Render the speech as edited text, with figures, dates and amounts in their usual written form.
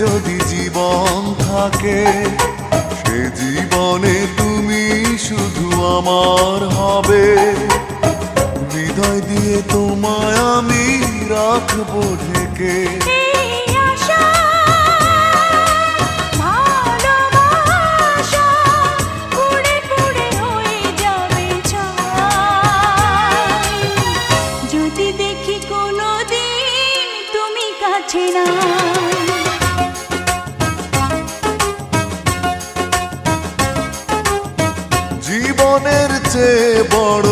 যদি জীবন থাকে, সে জীবনে তুমি শুধু আমার হবে। হৃদয় দিয়ে তোমায় আমি রাখবো ঢেকে। জীবনের চেয়ে বড়